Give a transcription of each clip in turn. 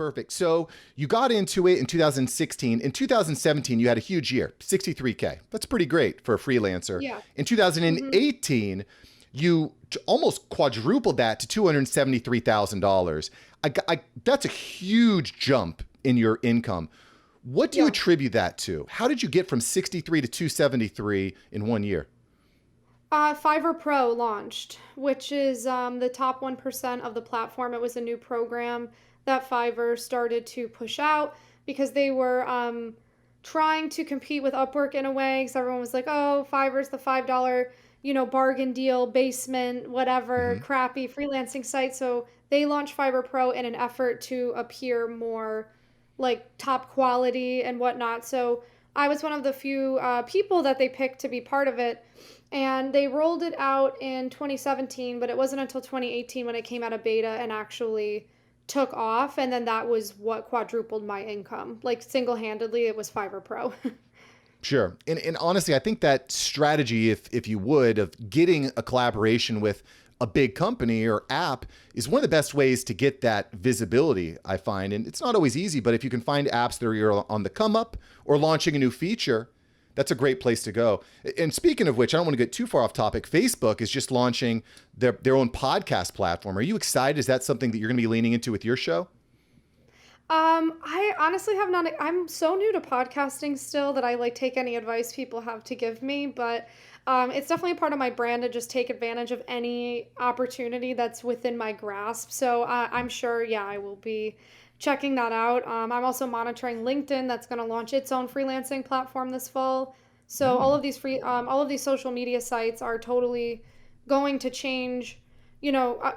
perfect. So you got into it in 2016. In 2017, you had a huge year, 63K. That's pretty great for a freelancer. Yeah. In Mm-hmm. 2018, you almost quadrupled that to $273,000. That's a huge jump in your income. What do you Yeah. attribute that to? How did you get from 63 to 273 in 1 year? Fiverr Pro launched, which is the top 1% of the platform. It was a new program that Fiverr started to push out because they were trying to compete with Upwork in a way. Because everyone was like, oh, Fiverr's the $5, bargain deal, basement, whatever, Hmm. crappy freelancing site. So they launched Fiverr Pro in an effort to appear more like top quality and whatnot. So I was one of the few people that they picked to be part of it. And they rolled it out in 2017, but it wasn't until 2018 when it came out of beta and actually took off. And then that was what quadrupled my income. Like single handedly, it was Fiverr Pro. Sure. And honestly, I think that strategy, if you would, of getting a collaboration with a big company or app is one of the best ways to get that visibility, I find. And it's not always easy, but if you can find apps that are on the come up or launching a new feature, that's a great place to go. And speaking of which, I don't want to get too far off topic. Facebook is just launching their own podcast platform. Are you excited? Is that something that you're going to be leaning into with your show? I honestly have not. I'm so new to podcasting still that I like take any advice people have to give me, but it's definitely a part of my brand to just take advantage of any opportunity that's within my grasp. So I'm sure, yeah, I will be checking that out. I'm also monitoring LinkedIn that's going to launch its own freelancing platform this fall. So Mm. all of these social media sites are totally going to change,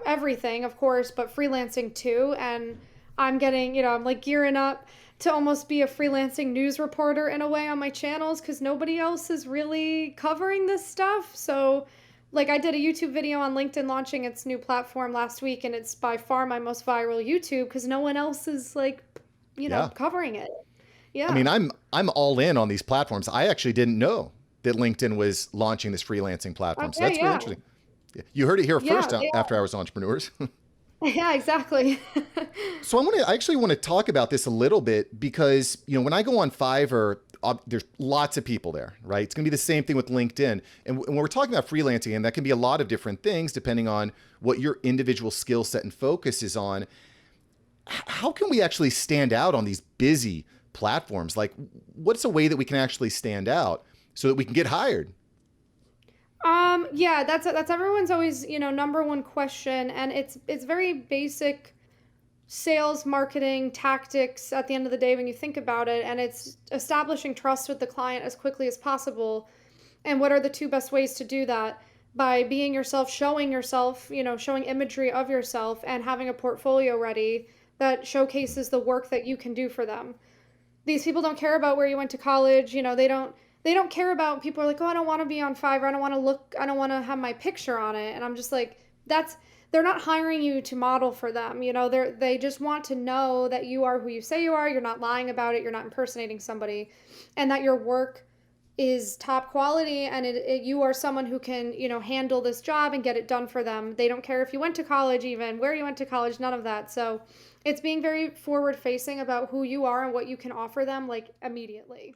everything, of course, but freelancing too. And I'm getting, I'm like gearing up to almost be a freelancing news reporter in a way on my channels because nobody else is really covering this stuff. So, like, I did a YouTube video on LinkedIn launching its new platform last week, and it's by far my most viral YouTube because no one else is, like, Yeah. covering it. I mean, Yeah. I'm all in on these platforms. I actually didn't know that LinkedIn was launching this freelancing platform. So Okay, that's really yeah. interesting. You heard it here Yeah, first after Hours Entrepreneurs. yeah, exactly. So I actually want to talk about this a little bit because, when I go on Fiverr, there's lots of people there, right? It's going to be the same thing with LinkedIn. And when we're talking about freelancing, and that can be a lot of different things depending on what your individual skill set and focus is on, how can we actually stand out on these busy platforms? Like, what's a way that we can actually stand out so that we can get hired? Yeah, that's everyone's always, number one question, and it's very basic sales marketing tactics at the end of the day when you think about it, and it's establishing trust with the client as quickly as possible. And what are the two best ways to do that? By being yourself, showing imagery of yourself and having a portfolio ready that showcases the work that you can do for them. These people don't care about where you went to college, they don't care about people are like, "Oh, I don't want to be on Fiverr. I don't want to have my picture on it." And I'm just like, that's they're not hiring you to model for them. They just want to know that you are who you say you are, you're not lying about it, you're not impersonating somebody, and that your work is top quality and you are someone who can, handle this job and get it done for them. They don't care if you went to college, even where you went to college, none of that. So it's being very forward facing about who you are and what you can offer them like immediately.